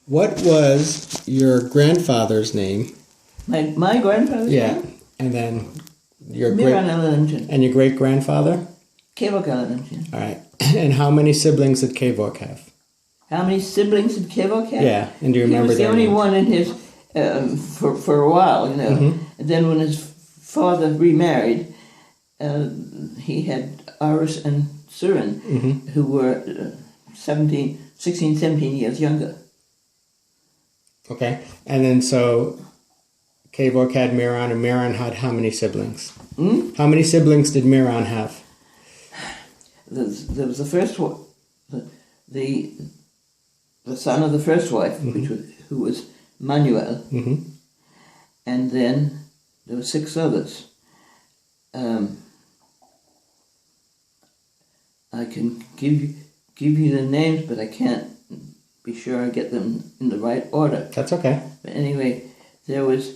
What was your grandfather's name? My grandfather's name? And then your great grandfather? Kevok Alanamjian. All right. And how many siblings did Kevok have? How many siblings did Kevok have? Yeah, and do you remember He was the only one in his for a while, you know. Mm-hmm. And then when his father remarried, he had Aris and Surin, Mm-hmm. who were 16, 17 years younger. Okay. And then so Kevok had Miran, and Miran had how many siblings? How many siblings did Miran have? There was the first one, the son of the first wife, Mm-hmm. who was Manuel, Mm-hmm. and then there were 6 others. I can give you the names, but I can't be sure I get them in the right order. That's okay. But anyway, there was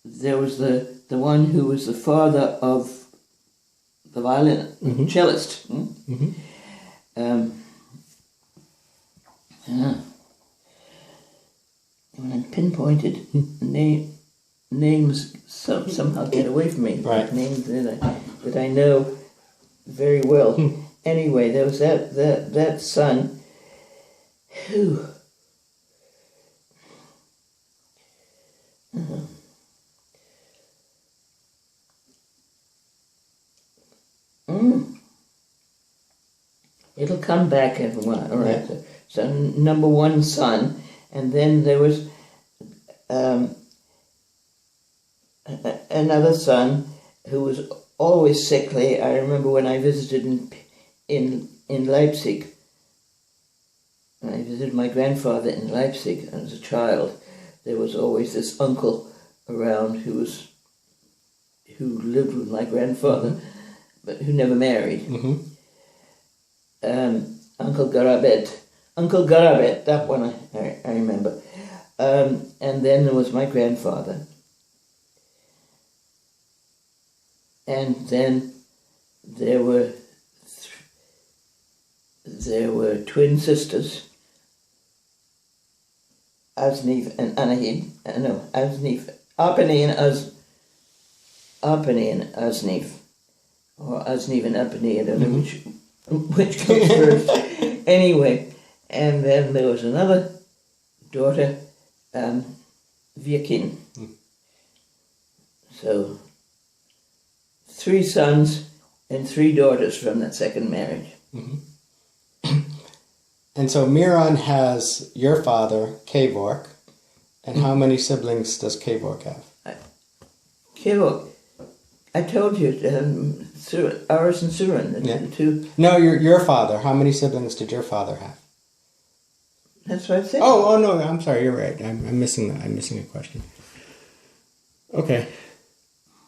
the one who was the father of the violin, cellist. Mm-hmm. When I'm pinpointed, names somehow get away from me. Right. Names that I know very well. Anyway, there was that son who. It'll come back in a while. All right. Yeah. So number 1 son, and then there was another son who was always sickly. I remember when I visited in Leipzig. I visited my grandfather in Leipzig as a child. There was always this uncle around who lived with my grandfather, but who never married. Mm-hmm. Uncle Garabet, that one I remember. And then there was my grandfather. And then there were twin sisters, Asnif and Anahid. Arpani and Asnif, or Asnif and Arpani. I don't know which comes first. Anyway, and then there was another daughter, Virkin. So 3 sons and 3 daughters from that second marriage. Mm-hmm. And so Miran has your father, Kevork, and how many siblings does Kevork have? Kevok, I told you, Aris and Surin, the 2. No, your father. How many siblings did your father have? That's what I said. Oh no, I'm sorry. You're right. I'm missing that. I'm missing a question. Okay.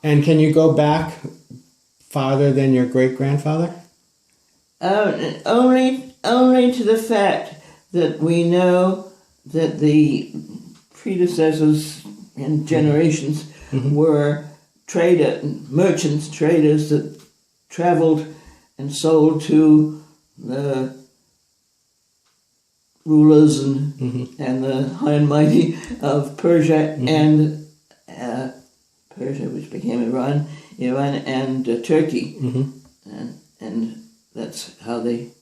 And can you go back farther than your great grandfather? Only to the fact that we know that the predecessors and generations were traders that traveled and sold to the rulers and the high and mighty of Persia and Persia, which became Iran and Turkey, and that's how they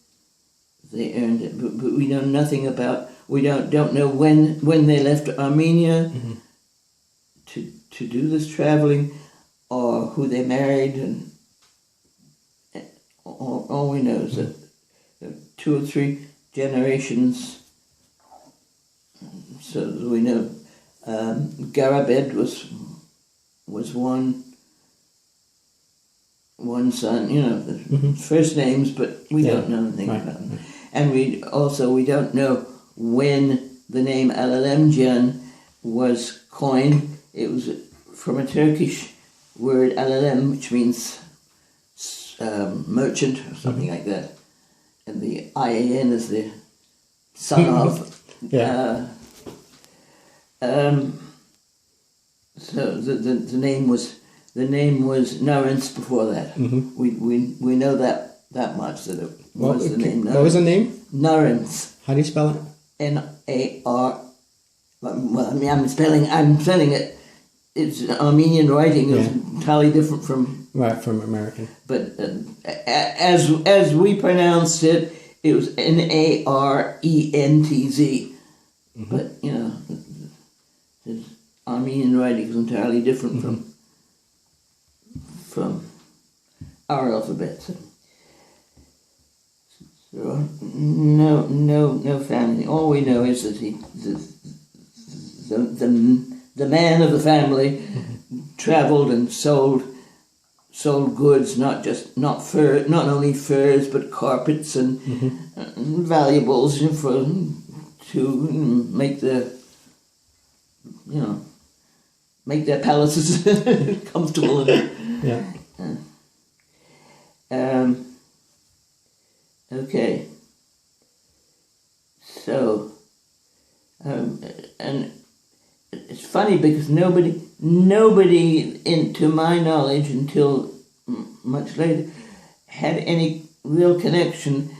earned it. But we know nothing about. We don't know when they left Armenia to do this traveling, or who they married, and all we know is that 2 or 3 generations. So we know Garabed was one son. You know the first names, but we don't know anything about them. And we don't know when the name Alalemjan was coined. It was from a Turkish word Alalem, which means merchant or something like that, and the IAN is the son of. So the name was Narens before that. We know that much, that it was the name Narens. What was the name? Narens. How do you spell it? Narens. well, I mean, I'm spelling it. It's Armenian writing is entirely different from American. But as we pronounced it, it was Narentz. But the Armenian writing is entirely different from our alphabet. So no family. All we know is that the man of the family travelled and sold goods, not only furs but carpets and valuables to make their palaces comfortable. Okay. So, and it's funny because nobody, to my knowledge, until much later, had any real connection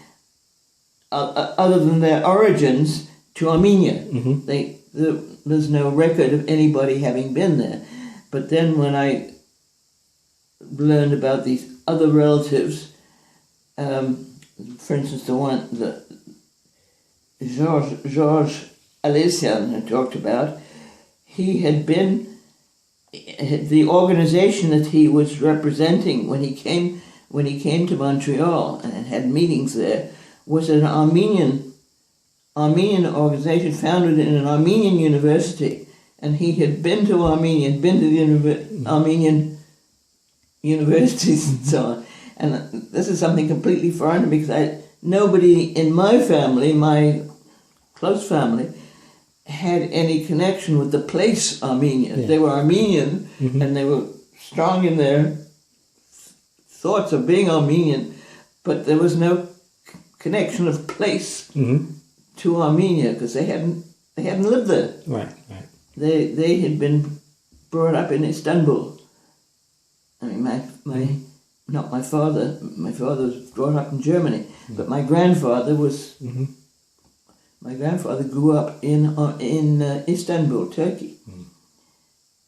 other than their origins to Armenia. There's no record of anybody having been there. But then when I learned about these other relatives, for instance, the Georges Alessian I talked about, he had been, the organization that he was representing when he came to Montreal and had meetings there was an Armenian organization founded in an Armenian university, and he had been to Armenia, been to the Armenian universities and so on. And this is something completely foreign to me because nobody in my family, my close family, had any connection with the place Armenia. They were Armenian and they were strong in their thoughts of being Armenian, but there was no connection of place to Armenia because they hadn't lived there. Right. They had been brought up in Istanbul. I mean, not my father. My father was brought up in Germany, but my grandfather was. My grandfather grew up in Istanbul, Turkey.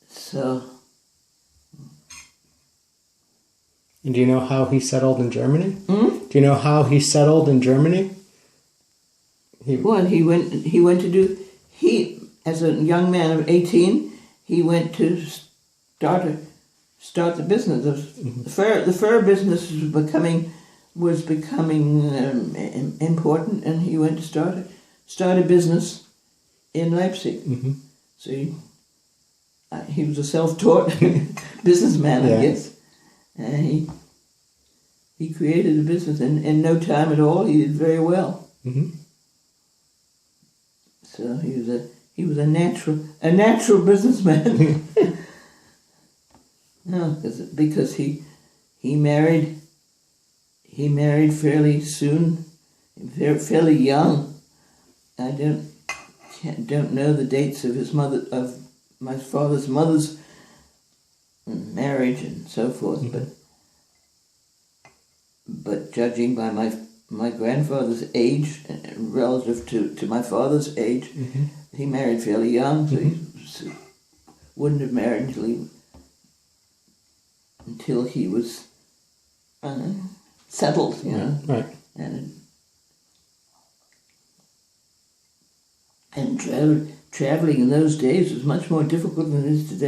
So. And do you know how he settled in Germany? Do you know how he settled in Germany? He went to do. As a young man of 18, he went to start the business of the fur business was becoming important, and he went to start a business in Leipzig. So he was a self-taught businessman, I guess. And he created a business in no time at all. He did very well. So he was a natural businessman. No, because he married fairly soon, fairly young. I don't know the dates of my father's mother's marriage and so forth, but judging by my grandfather's age relative to my father's age, he married fairly young, so he wouldn't have married until he was settled, Right. And traveling in those days was much more difficult than it is today.